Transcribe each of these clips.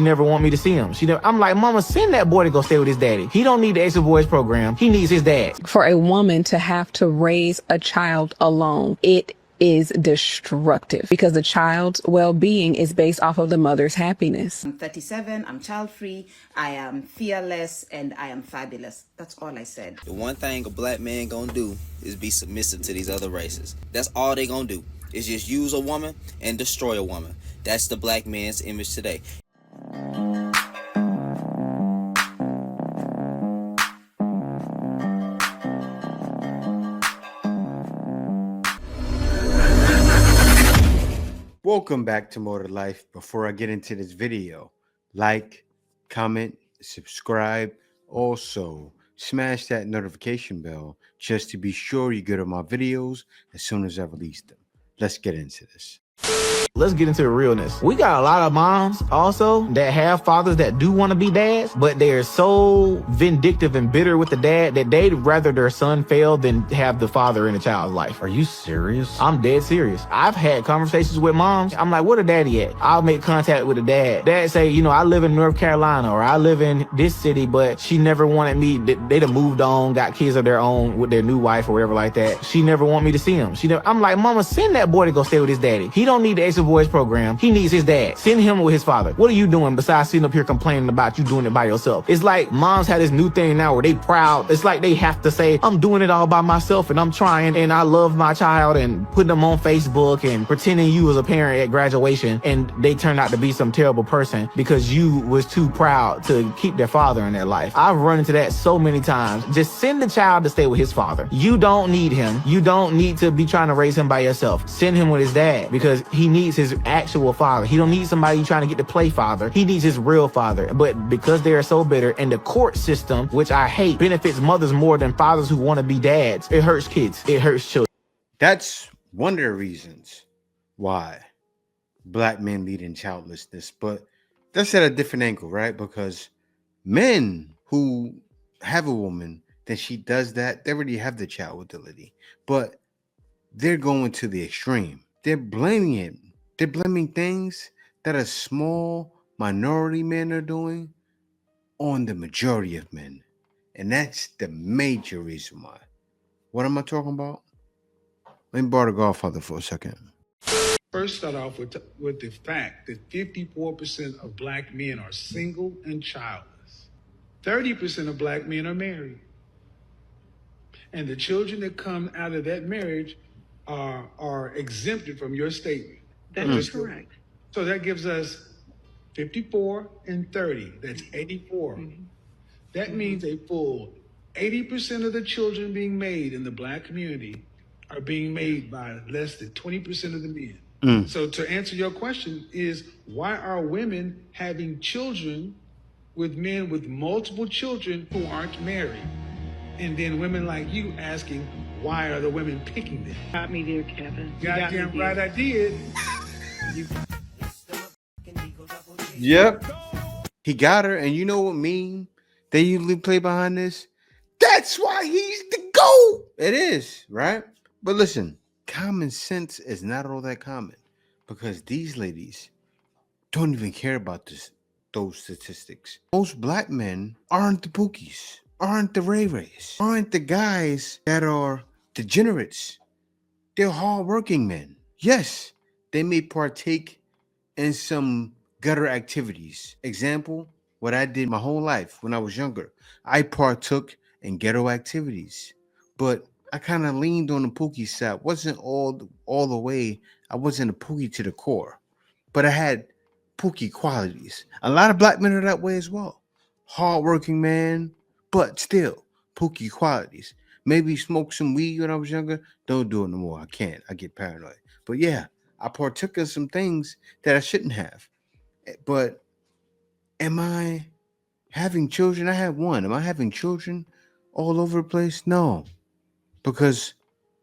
never want me to see him. I'm like, mama, send that boy to go stay with his daddy. He don't need the Extra Boys program. He needs his dad. For a woman to have to raise a child alone, it is destructive because the child's well-being is based off of the mother's happiness. I'm 37, I'm child-free, I am fearless, and I am fabulous. That's all I said. The one thing a black man gonna do is be submissive to these other races. That's all they gonna do, is just use a woman and destroy a woman. That's the black man's image today. Welcome back to More to Life. Before I get into this video, like, comment, subscribe. Also, smash that notification bell just to be sure you get all my videos as soon as I release them. Let's get into this. Let's get into the realness. We got a lot of moms also that have fathers that do want to be dads, but they're so vindictive and bitter with the dad that they'd rather their son fail than have the father in the child's life. Are you serious? I'm dead serious. I've had conversations with moms. I'm like, where the daddy at? I'll make contact with the dad. Dad say, you know, I live in North Carolina or I live in this city, but she never wanted me. They'd have moved on, got kids of their own with their new wife or whatever like that. She never want me to see him. I'm like, mama, send that boy to go stay with his daddy. He don't need the Extra Boys program. He needs his dad. Send him with his father. What are you doing besides sitting up here complaining about you doing it by yourself? It's like moms have this new thing now where they proud. It's like they have to say, I'm doing it all by myself and I'm trying and I love my child, and putting them on Facebook and pretending you was a parent at graduation and they turned out to be some terrible person because you was too proud to keep their father in their life. I've run into that so many times. Just send the child to stay with his father. You don't need him. You don't need to be trying to raise him by yourself. Send him with his dad because he needs his actual father. He don't need somebody trying to get to play father. He needs his real father. But because they are so bitter, and the court system, which I hate, benefits mothers more than fathers who want to be dads, it hurts kids. It hurts children. That's one of the reasons why black men lead in childlessness. But that's at a different angle, right? Because men who have a woman, then she does that, they already have the child ability. But they're going to the extreme. They're blaming it. They're blaming things that a small minority men are doing on the majority of men. And that's the major reason why. What am I talking about? Let me borrow the Godfather for a second. First, start off with the fact that 54% of black men are single and childless. 30% of black men are married. And the children that come out of that marriage are exempted from your statement. That is correct. So that gives us 54 and 30. That's 84. That means a full 80% of the children being made in the black community are being made by less than 20% of the men. So to answer your question is, why are women having children with men with multiple children who aren't married? And then women like you asking, why are the women picking them? Got me there, Kevin. Goddamn right I did. Yep. He got her. And you know what meme they usually play behind this? That's why he's the GOAT. It is, right? But listen, common sense is not all that common because these ladies don't even care about those statistics. Most black men aren't the Pookies, aren't the Ray Rays, aren't the guys that are degenerates. They're hardworking men. Yes, they may partake in some gutter activities. Example, what I did my whole life when I was younger. I partook in ghetto activities, but I kind of leaned on the Pookie side. Wasn't all the way. I wasn't a Pookie to the core, but I had Pookie qualities. A lot of black men are that way as well. Hardworking man, but still Pookie qualities. Maybe smoke some weed when I was younger. Don't do it no more. I can't. I get paranoid. But yeah, I partook in some things that I shouldn't have. But am I having children? I have one. Am I having children all over the place? No. Because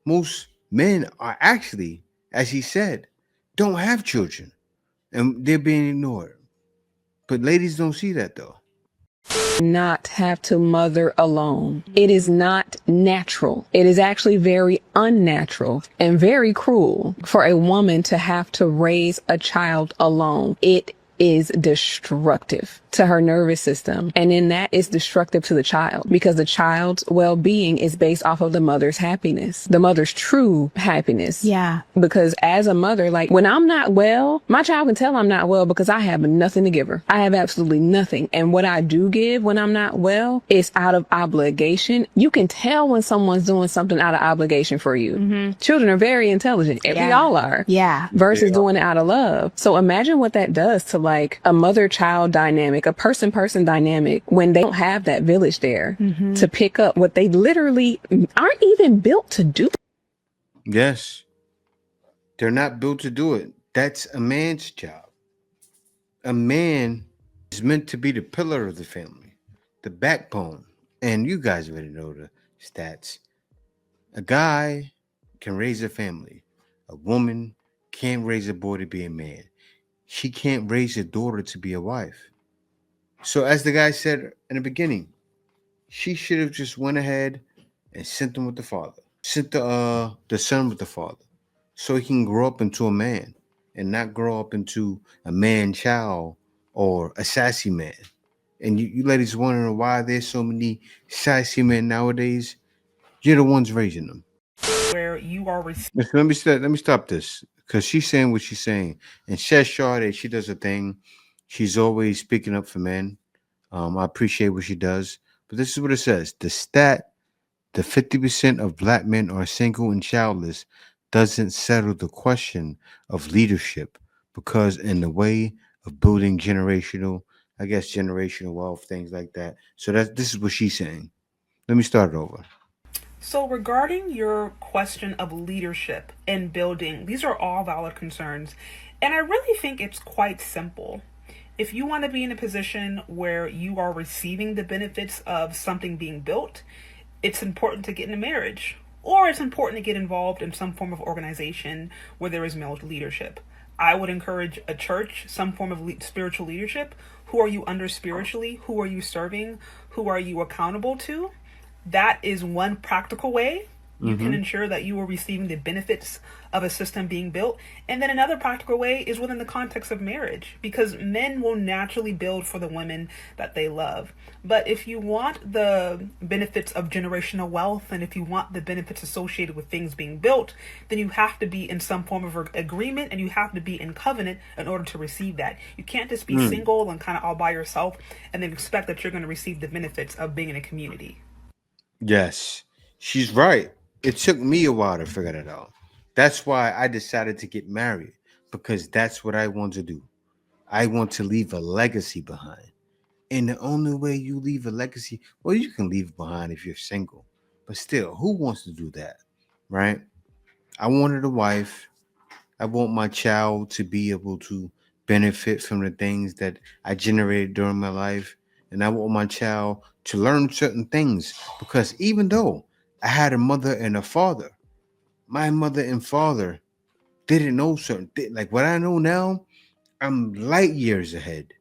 most men are actually, as he said, don't have children. And they're being ignored. But ladies don't see that though. Not have to mother alone. It is not natural. It is actually very unnatural and very cruel for a woman to have to raise a child alone. It is destructive to her nervous system. And in that, it's destructive to the child because the child's well-being is based off of the mother's happiness, the mother's true happiness. Yeah. Because as a mother, like when I'm not well, my child can tell I'm not well because I have nothing to give her. I have absolutely nothing. And what I do give when I'm not well is out of obligation. You can tell when someone's doing something out of obligation for you. Children are very intelligent. We all are. Yeah. Versus doing it out of love. So imagine what that does to like a mother-child dynamic, a person-person dynamic when they don't have that village there to pick up what they literally aren't even built to do. Yes. They're not built to do it. That's a man's job. A man is meant to be the pillar of the family, the backbone. And you guys already know the stats. A guy can raise a family. A woman can't raise a boy to be a man. She can't raise a daughter to be a wife. So as the guy said in the beginning, she should have just went ahead and sent him with the father. Sent the son with the father. So he can grow up into a man and not grow up into a man-child or a sassy man. And you ladies wondering why there's so many sassy men nowadays? You're the ones raising them. Where you are Let me stop this because she's saying what she's saying. And Chef Sade, she does a thing. She's always speaking up for men. I appreciate what she does. But this is what it says. The 50% of black men are single and childless doesn't settle the question of leadership because in the way of building generational wealth, things like that. So this is what she's saying. Let me start it over. So regarding your question of leadership and building, these are all valid concerns. And I really think it's quite simple. If you want to be in a position where you are receiving the benefits of something being built, it's important to get in a marriage, or it's important to get involved in some form of organization where there is male leadership. I would encourage a church, some form of spiritual leadership. Who are you under spiritually? Who are you serving? Who are you accountable to? That is one practical way you can ensure that you are receiving the benefits of a system being built. And then another practical way is within the context of marriage, because men will naturally build for the women that they love. But if you want the benefits of generational wealth, and if you want the benefits associated with things being built, then you have to be in some form of agreement and you have to be in covenant in order to receive that. You can't just be single and kind of all by yourself and then expect that you're going to receive the benefits of being in a community. Yes, she's right. It took me a while to figure that out. That's why I decided to get married, because that's what I want to do. I want to leave a legacy behind. And the only way you leave a legacy, well, you can leave it behind if you're single. But still, who wants to do that, right? I wanted a wife. I want my child to be able to benefit from the things that I generated during my life. And I want my child to learn certain things, because even though I had a mother and a father, my mother and father didn't know certain things. Like what I know now, I'm light years ahead.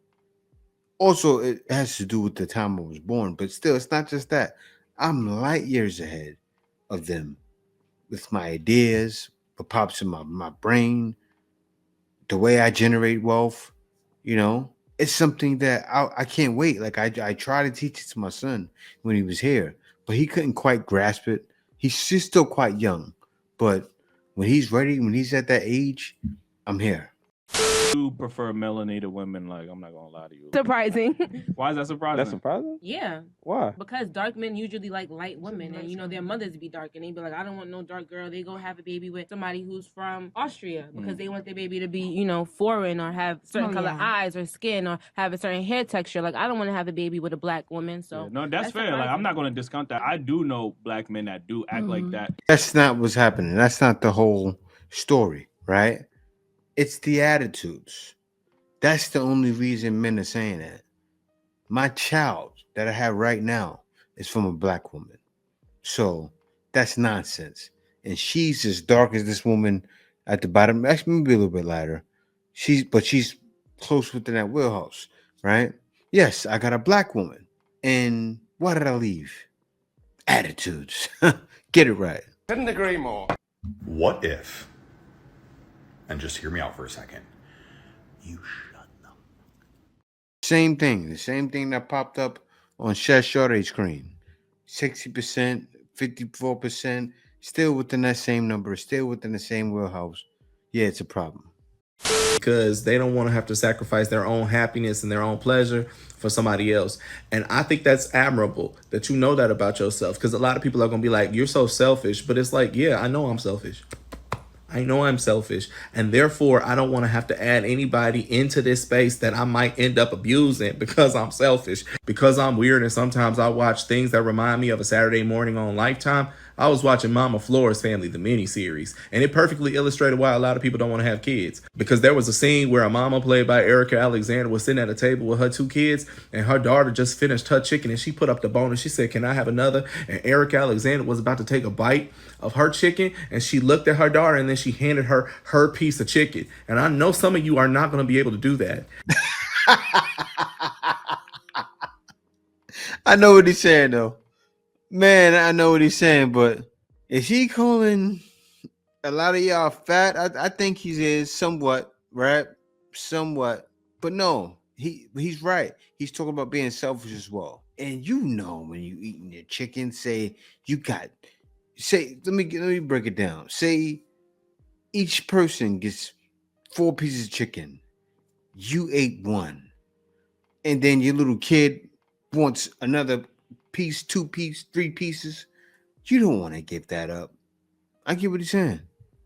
Also, it has to do with the time I was born, but still, it's not just that. I'm light years ahead of them with my ideas, what pops in my brain, the way I generate wealth. It's something that I can't wait. Like I try to teach it to my son when he was here, but he couldn't quite grasp it. He's still quite young, but when he's ready, when he's at that age, I'm here. Do prefer melanated women? Like, I'm not gonna lie to you. Surprising. Why is that surprising? That's surprising? Yeah. Why? Because dark men usually like light women, and their mothers be dark, and they be like, I don't want no dark girl. They go have a baby with somebody who's from Austria because they want their baby to be, foreign or have certain color eyes or skin or have a certain hair texture. Like, I don't want to have a baby with a black woman. So no, that's fair. surprising. Like, I'm not gonna discount that. I do know black men that do act like that. That's not what's happening. That's not the whole story, right? It's the attitudes. That's the only reason men are saying that. My child that I have right now is from a black woman. So that's nonsense. And she's as dark as this woman at the bottom. Actually, maybe a little bit lighter. She's close within that wheelhouse, right? Yes, I got a black woman. And what did I leave? Attitudes. Get it right. Couldn't agree more. What if, and just hear me out for a second, you shut the Same thing. The same thing that popped up on Chef Shorty's screen. 60%, 54%, still within that same number, still within the same wheelhouse. Yeah, it's a problem. Because they don't want to have to sacrifice their own happiness and their own pleasure for somebody else. And I think that's admirable that you know that about yourself, because a lot of people are going to be like, you're so selfish. But it's like, yeah, I know I'm selfish. I know I'm selfish, and therefore I don't want to have to add anybody into this space that I might end up abusing because I'm selfish, because I'm weird. And sometimes I watch things that remind me of a Saturday morning on Lifetime. I was watching Mama Flora's Family, the miniseries, and it perfectly illustrated why a lot of people don't want to have kids. Because there was a scene where a mama played by Erica Alexander was sitting at a table with her 2 kids, and her daughter just finished her chicken, and she put up the bone and she said, "Can I have another?" And Erica Alexander was about to take a bite of her chicken, and she looked at her daughter, and then she handed her piece of chicken. And I know some of you are not going to be able to do that. I know what he's saying, though. Man, I know what he's saying, but is he calling a lot of y'all fat? I think he is somewhat, right? Somewhat. But no, he's right. He's talking about being selfish as well. And you know when you eating your chicken, let me break it down. Say each person gets 4 pieces of chicken. You ate 1. And then your little kid wants another piece, 2 pieces, 3 pieces. You don't want to give that up. I get what he's saying.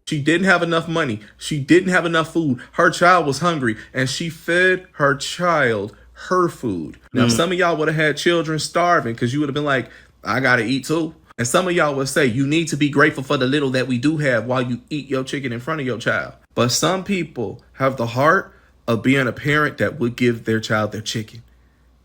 She didn't have enough money. She didn't have enough food. Her child was hungry, and she fed her child her food. Now, some of y'all would have had children starving because you would have been like, I got to eat too. And some of y'all would say, you need to be grateful for the little that we do have while you eat your chicken in front of your child. But some people have the heart of being a parent that would give their child their chicken.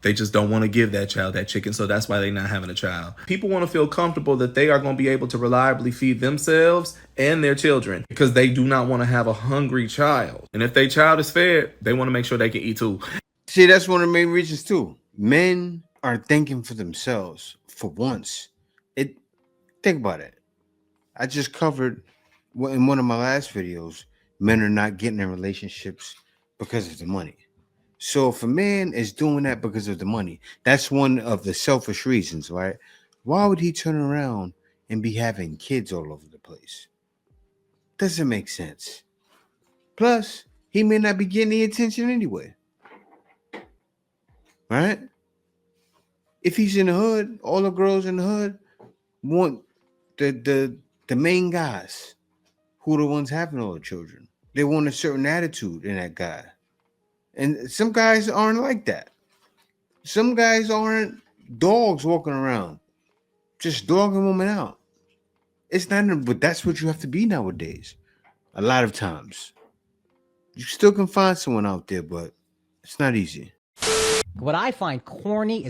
They just don't want to give that child that chicken, so that's why they're not having a child. People want to feel comfortable that they are going to be able to reliably feed themselves and their children because they do not want to have a hungry child. And if their child is fed, they want to make sure they can eat too. See, that's one of the main reasons too. Men are thinking for themselves for once. Think about it. I just covered in one of my last videos, men are not getting in relationships because of the money. So if a man is doing that because of the money, that's one of the selfish reasons, right? Why would he turn around and be having kids all over the place? Doesn't make sense. Plus, he may not be getting the attention anyway. Right? If he's in the hood, all the girls in the hood want the main guys who are the ones having all the children. They want a certain attitude in that guy. And some guys aren't like that. Some guys aren't dogs walking around, just dogging women out. It's not, but that's what you have to be nowadays. A lot of times. You still can find someone out there, but it's not easy. What I find corny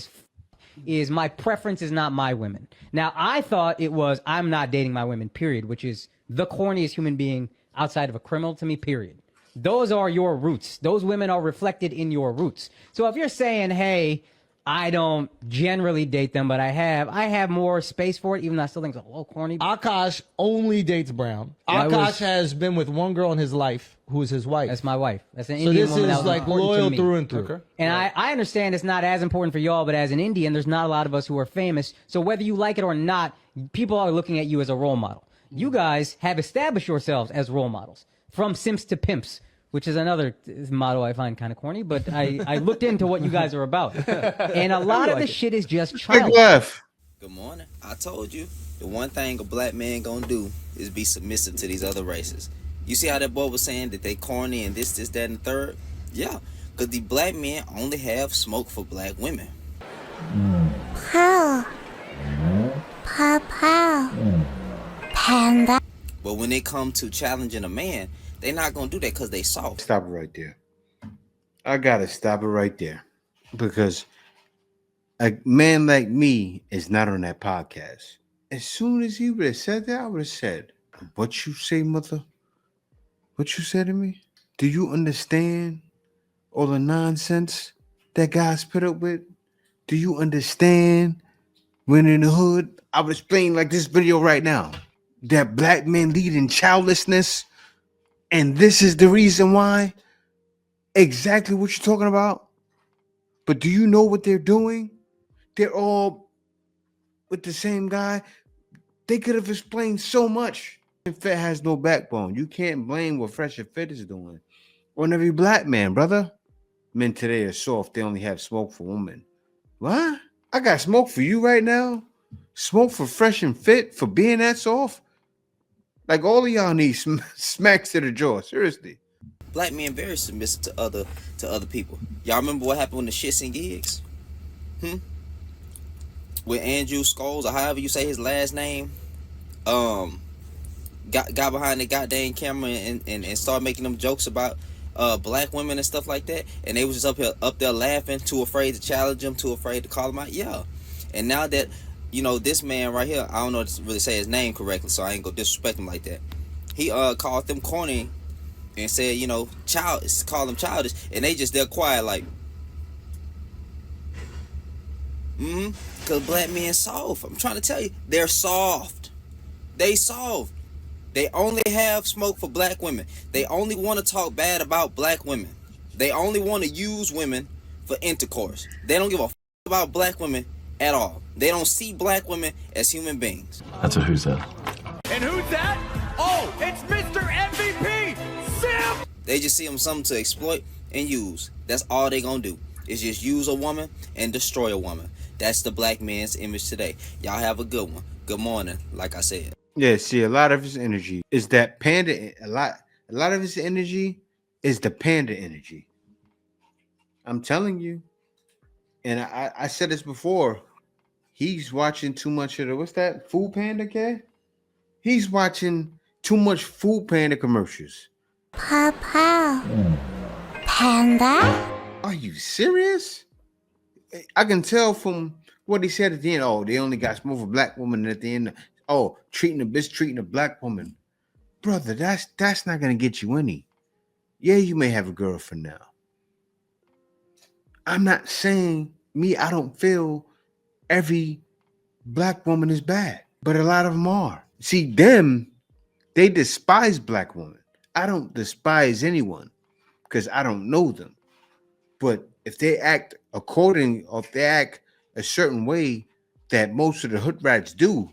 is my preference is not my women. Now, I thought it was I'm not dating my women, period, which is the corniest human being outside of a criminal to me, period. Those are your roots. Those women are reflected in your roots. So if you're saying, hey, I don't generally date them, but I have more space for it, even though I still think it's a little corny. Akash only dates brown. Akash has been with one girl in his life who is his wife. That's my wife. That's an Indian woman. So this is like loyal through and through. Okay. And I understand it's not as important for y'all, but as an Indian, there's not a lot of us who are famous. So whether you like it or not, people are looking at you as a role model. You guys have established yourselves as role models. From simps to pimps, which is another motto I find kind of corny, but I looked into what you guys are about. And a lot of the shit is just childish. Good morning. I told you, the one thing a black man gonna do is be submissive to these other races. You see how that boy was saying that they corny and this, that, and the third? Yeah, because the black men only have smoke for black women. Pow. Pow, pow. Panda. But when it comes to challenging a man, they're not going to do that because they soft. Stop it right there. I got to stop it right there. Because a man like me is not on that podcast. As soon as he would have said that, I would have said, what you say, mother? What you said to me? Do you understand all the nonsense that guys put up with? Do you understand when in the hood? I would explain like this video right now. That black men lead in childlessness. And this is the reason why. Exactly what you're talking about. But do you know what they're doing? They're all with the same guy. They could have explained so much. And Fit has no backbone. You can't blame what Fresh and Fit is doing on every black man, brother. Men today are soft. They only have smoke for women. What? I got smoke for you right now? Smoke for Fresh and Fit for being that soft? Like all of y'all need smacks to the jaw. Seriously. Black men very submissive to other people. Y'all remember what happened when the shits and gigs? With Andrew Scholes, or however you say his last name, got behind the goddamn camera and started making them jokes about black women and stuff like that, and they was just up there laughing, too afraid to challenge him, too afraid to call him out. Yeah. And now that, you know, this man right here, I don't know to really say his name correctly, so I ain't gonna disrespect him like that. He called them corny and said, you know, call them childish, and they just, they're quiet like, because black men soft. I'm trying to tell you, they're soft. They soft. They only have smoke for black women. They only want to talk bad about black women. They only want to use women for intercourse. They don't give a about black women at all. They don't see black women as human beings. That's a who's that. And who's that? Oh, it's Mr. MVP, Sam! They just see them something to exploit and use. That's all they gonna do, is just use a woman and destroy a woman. That's the black man's image today. Y'all have a good one. Good morning, like I said. Yeah, see, a lot of his energy is that panda. A lot of his energy is the panda energy. I'm telling you. And I said this before. He's watching too much of the, what's that? Food Panda, kid? He's watching too much Food Panda commercials. Papa. Panda? Are you serious? I can tell from what he said at the end. Oh, they only got smoke for black women at the end. Oh, treating a black woman. Brother, that's not gonna get you any. Yeah, you may have a girlfriend now. I'm not saying I don't feel every black woman is bad, but a lot of them are. See, they despise black women. I don't despise anyone because I don't know them. But if they act according, or if they act a certain way that most of the hood rats do,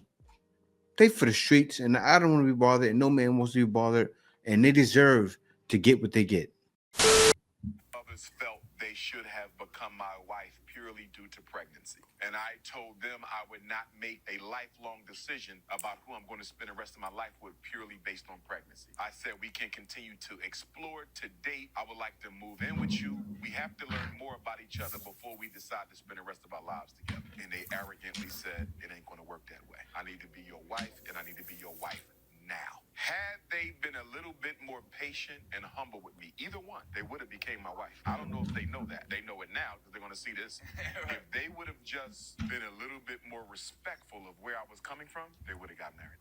they for the streets, and I don't want to be bothered, and no man wants to be bothered, and they deserve to get what they get. Others felt they should have become my wife purely due to pregnancy. And I told them I would not make a lifelong decision about who I'm going to spend the rest of my life with purely based on pregnancy. I said we can continue to explore, to date. I would like to move in with you. We have to learn more about each other before we decide to spend the rest of our lives together. And they arrogantly said, it ain't going to work that way. I need to be your wife, and I need to be your wife now. Had they been a little bit more patient and humble with me, either one, they would have became my wife. I don't know if they know that. They know it now because they're going to see this. If they would have just been a little bit more respectful of where I was coming from, they would have got married.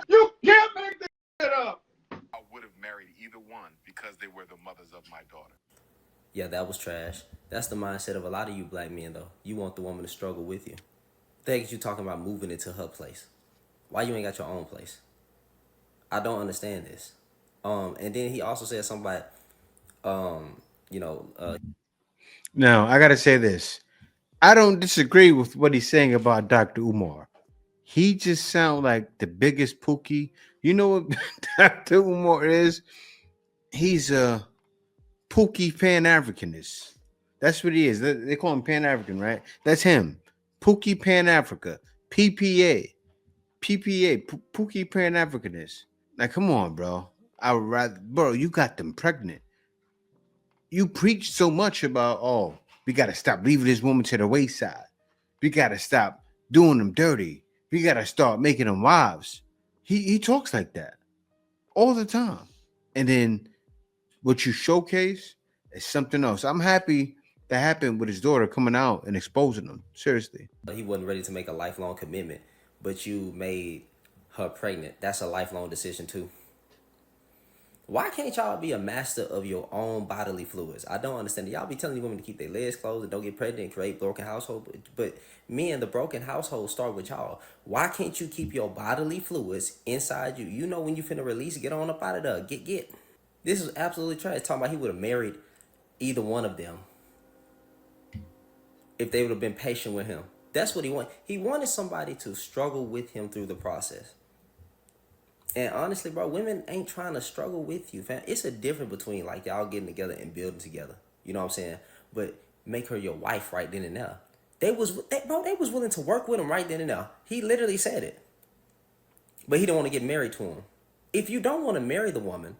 You can't make this shit up! I would have married either one because they were the mothers of my daughter. Yeah, that was trash. That's the mindset of a lot of you black men, though. You want the woman to struggle with you. Think you talking about moving into her place. Why you ain't got your own place? I don't understand this. And then he also said something about, Now, I got to say this. I don't disagree with what he's saying about Dr. Umar. He just sounds like the biggest pookie. You know what Dr. Umar is? He's a pookie Pan-Africanist. That's what he is. They call him Pan-African, right? That's him. Pookie Pan-Africa. PPA, Pookie Pan-Africanist. Now, come on, bro. I would rather, bro, you got them pregnant. You preach so much about, oh, we got to stop leaving this woman to the wayside. We got to stop doing them dirty. We got to start making them wives. He talks like that all the time. And then what you showcase is something else. I'm happy that happened with his daughter coming out and exposing them. Seriously. He wasn't ready to make a lifelong commitment, but you made her pregnant. That's a lifelong decision too. Why can't y'all be a master of your own bodily fluids? I don't understand. Y'all be telling women to keep their legs closed and don't get pregnant and create broken household. But men, the broken household start with y'all. Why can't you keep your bodily fluids inside you? You know when you finna release, get on up out of there. Get. This is absolutely trash. Talking about he would have married either one of them. if they would have been patient with him. That's what he wanted. He wanted somebody to struggle with him through the process. And honestly, bro, women ain't trying to struggle with you, fam. It's a difference between like y'all getting together and building together. You know what I'm saying? But make her your wife right then and there. They was willing to work with him right then and there. He literally said it. But he don't want to get married to him. If you don't want to marry the woman,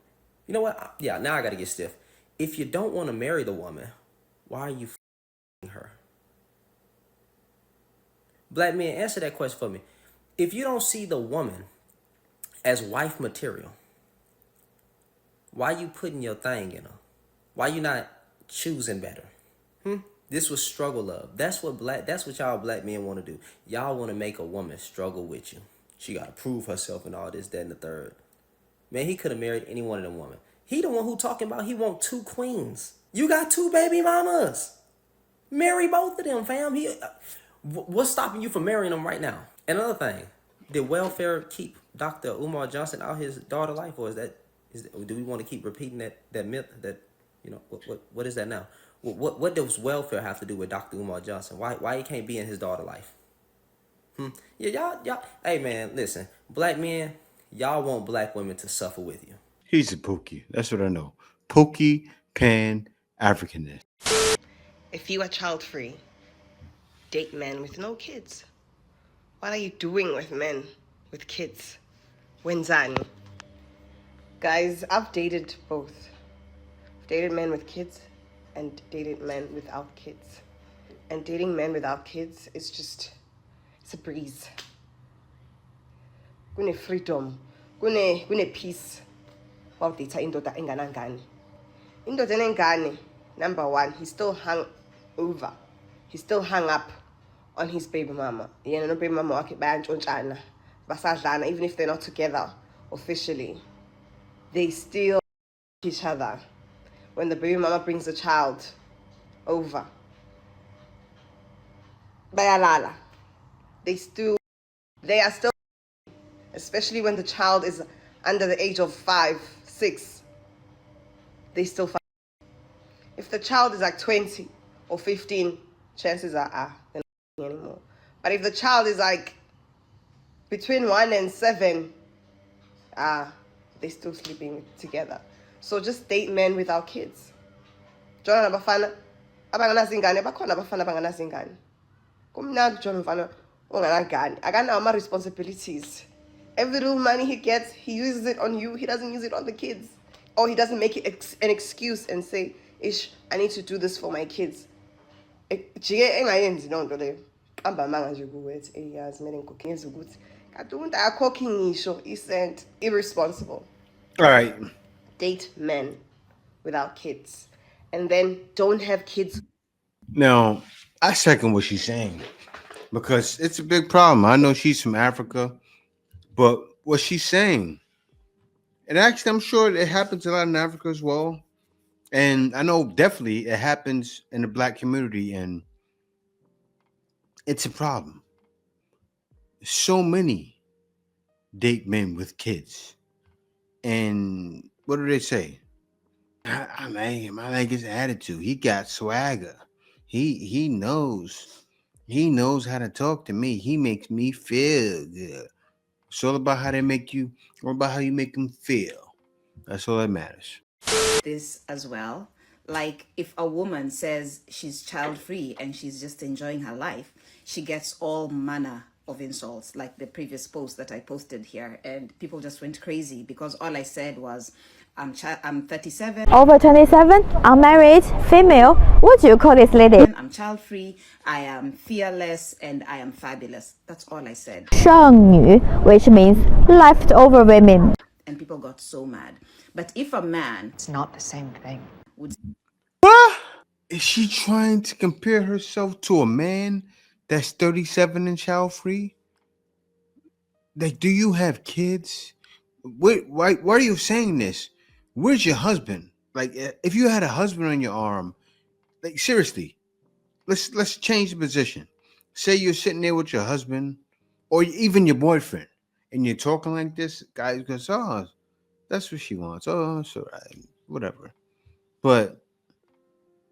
you know what? Yeah, now I got to get stiff. If you don't want to marry the woman, why are you f***ing her? Black men, answer that question for me. If you don't see the woman as wife material, why you putting your thing in her? Why you not choosing better? This was struggle love. That's what y'all black men want to do. Y'all want to make a woman struggle with you. She got to prove herself and all this, that, and the third. Man, he could have married any one of them women. He the one who talking about he want 2 queens. You got 2 baby mamas. Marry both of them, fam. What's stopping you from marrying them right now? Another thing, did welfare keep Dr. Umar Johnson out his daughter life, or do we want to keep repeating that myth that, you know, what is that now? What does welfare have to do with Dr. Umar Johnson? Why he can't be in his daughter life? Yeah, y'all. Hey man, listen, black men, y'all want black women to suffer with you. He's a pookie. That's what I know. Pookie Pan Africanist. If you are child free, date men with no kids. What are you doing with men with kids? Wenzani. Guys, I've dated both. I've dated men with kids and dated men without kids. And dating men without kids is just, it's a breeze. Kune freedom, kune peace. While data indoda enganangani. Indoda enengani, number one, he's still hung over. He's still hung up on his baby mama. Yeah, no baby mama wakhe bayantshontshana. Basadlana, even if they're not together officially. They still each other. When the baby mama brings the child over, bayalala. They are still, especially when the child is under the age of 5, 6, they still fight. If the child is like 20 or 15, chances are they're not anymore. But if the child is like between 1 and 7, they're still sleeping together. So just date men without kids. Jona nabafana abanganazingane, bakhona abafana abanganazingane. Kumnandi John umfana onganangane. Akanawo ama responsibilities. Every little money he gets, he uses it on you. He doesn't use it on the kids. Or he doesn't make it an excuse and say, Ish, I need to do this for my kids. Jike engayenzi lonto leyo. Qamba manga nje kuwe ethi eyazi mina ngikukhenza ukuthi kanti umuntu akakhokhi ngisho isent. Irresponsible. All right. Date men without kids. And then don't have kids. Now, I second what she's saying because it's a big problem. I know she's from Africa, but what she's saying, and actually I'm sure it happens a lot in Africa as well. And I know definitely it happens in the black community, and it's a problem. So many date men with kids. And what do they say? I like his attitude. He got swagger. He knows how to talk to me. He makes me feel good. It's all about how they make you, or about how you make them feel. That's all that matters. This as well. Like if a woman says she's child free and she's just enjoying her life, she gets all manner of insults, like the previous post that I posted here, and people just went crazy because all I said was, I'm 37. Over 27, unmarried, female. What do you call this lady? I'm child free, I am fearless, and I am fabulous. That's all I said. 剩女, which means leftover women. And people got so mad. But if a man, It's not the same thing. would What? Is she trying to compare herself to a man that's 37 and child free? Like, do you have kids? Why are you saying this? Where's your husband? Like, if you had a husband on your arm, like seriously, let's change the position. Say you're sitting there with your husband or even your boyfriend, and you're talking like this. Guy goes, "Oh, that's what she wants. Oh, it's all right, whatever." But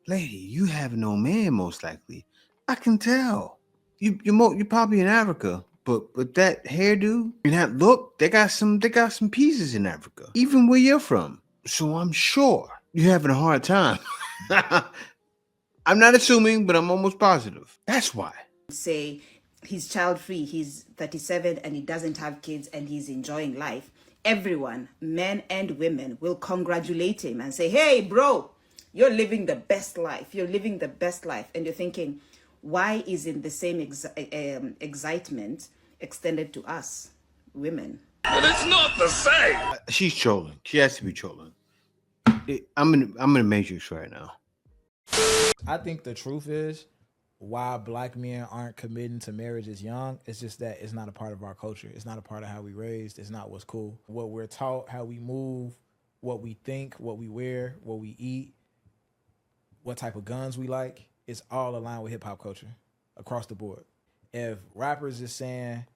lady, you have no man most likely. I can tell. You're probably in Africa, but that hairdo and that look, they got some pieces in Africa, even where you're from. So I'm sure you're having a hard time. I'm not assuming, but I'm almost positive. That's why. Say he's child free, he's 37 and he doesn't have kids and he's enjoying life, everyone, men and women, will congratulate him and say, hey, bro, you're living the best life. You're living the best life. And you're thinking, why isn't the same excitement extended to us, women? But it's not the same. She's trolling. She has to be trolling. I'm in the Matrix right now. I think the truth is why black men aren't committing to marriage as young. It's just that it's not a part of our culture. It's not a part of how we raised. It's not what's cool. What we're taught, how we move, what we think, what we wear, what we eat, what type of guns we like, it's all aligned with hip hop culture across the board. If rappers is saying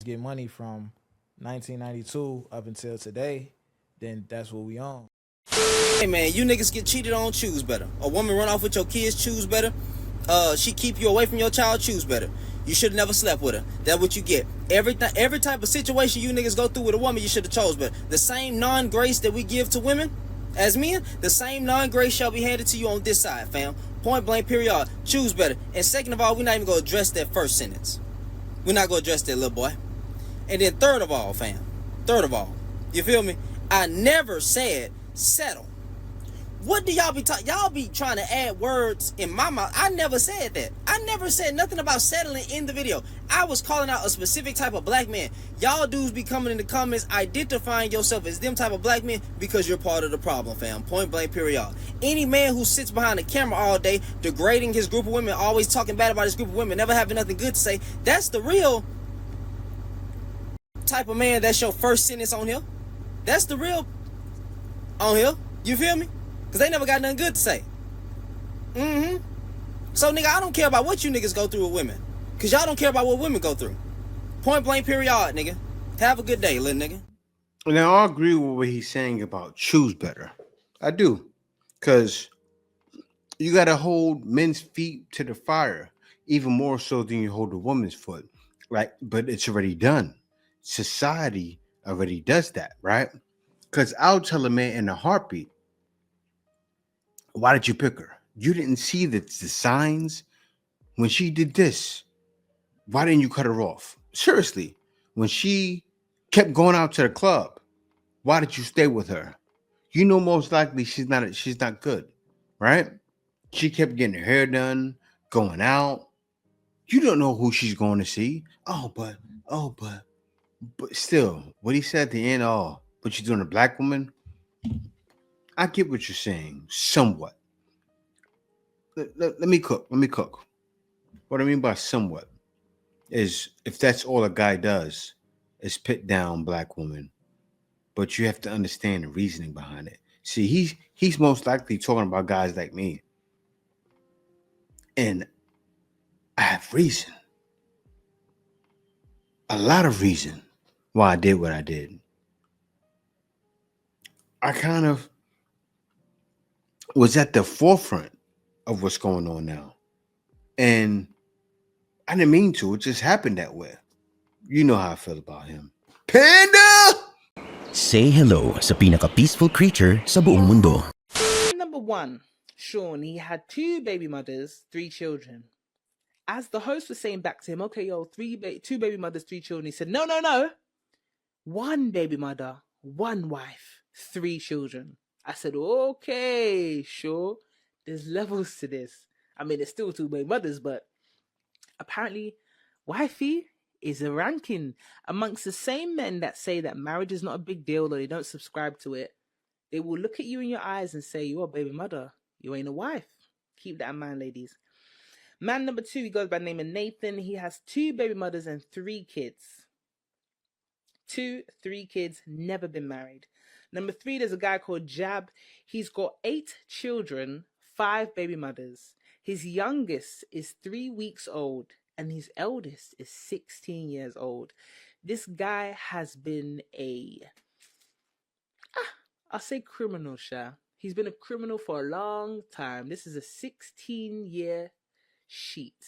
get money from 1992 up until today, then that's what we on. Hey man, you niggas get cheated on, choose better. A woman run off with your kids, choose better. She keep you away from your child, choose better. You should have never slept with her. That's what you get. Every type of situation you niggas go through with a woman, you should have chose better. The same non-grace that we give to women as men, the same non-grace shall be handed to you on this side, fam. Point blank, period. Choose better. And second of all, we're not even gonna address that first sentence. We're not gonna address that, little boy. And then third of all, fam. Third of all, you feel me? I never said settle. What do y'all be talking? Y'all be trying to add words in my mouth. I never said that. I never said nothing about settling in the video. I was calling out a specific type of black man. Y'all dudes be coming in the comments identifying yourself as them type of black men because you're part of the problem, fam. Point blank, period. Any man who sits behind the camera all day degrading his group of women, always talking bad about his group of women, never having nothing good to say, that's the real type of man. That's your first sentence on here. That's the real on here. You feel me? Because they never got nothing good to say. So, nigga, I don't care about what you niggas go through with women. Because y'all don't care about what women go through. Point blank, period, nigga. Have a good day, little nigga. Now, I agree with what he's saying about choose better. I do. Because you got to hold men's feet to the fire, even more so than you hold a woman's foot. Right? But it's already done. Society already does that, right? Because I'll tell a man in a heartbeat, why did you pick her? You didn't see the signs when she did this. Why didn't you cut her off? Seriously, when she kept going out to the club, why did you stay with her? You know, most likely she's not good, right? She kept getting her hair done, going out. You don't know who she's going to see. But still, what he said at the end, but you're doing a black woman. I get what you're saying, somewhat. Let me cook. What I mean by somewhat is if that's all a guy does is pit down black women, but you have to understand the reasoning behind it. See, he's most likely talking about guys like me, and I have reason, a lot of reason why I did what I did. I kind of was at the forefront of what's going on now, and I didn't mean to. It just happened that way. You know how I feel about him. Panda! Say hello sa pinaka-peaceful creature sa buong mundo. Number 1, Sean, he had 2 baby mothers, 3 children. As the host was saying back to him, okay, 2 baby mothers, 3 children. He said, no. 1 baby mother, 1 wife, 3 children. I said, okay, sure. There's levels to this. I mean, there's still 2 baby mothers, but apparently, wifey is a ranking amongst the same men that say that marriage is not a big deal or they don't subscribe to it. They will look at you in your eyes and say, you're a baby mother. You ain't a wife. Keep that in mind, ladies. Man number 2, he goes by the name of Nathan. He has 2 baby mothers and 3 kids. 3 kids, never been married. Number 3, there's a guy called Jab. He's got 8 children, 5 baby mothers. His youngest is 3 weeks old and his eldest is 16 years old. This guy has been I'll say criminal, Sha. He's been a criminal for a long time. This is a 16-year sheet.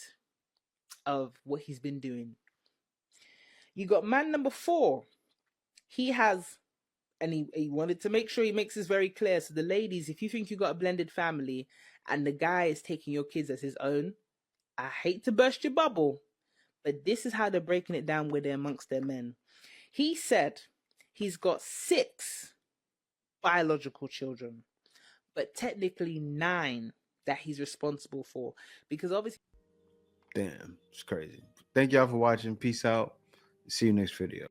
of what he's been doing. You got man number 4. He has, and he wanted to make sure he makes this very clear. So the ladies, if you think you got a blended family and the guy is taking your kids as his own, I hate to burst your bubble, but this is how they're breaking it down with amongst their men. He said he's got 6 biological children, but technically 9 that he's responsible for, because obviously. Damn, it's crazy. Thank y'all for watching. Peace out. See you next video.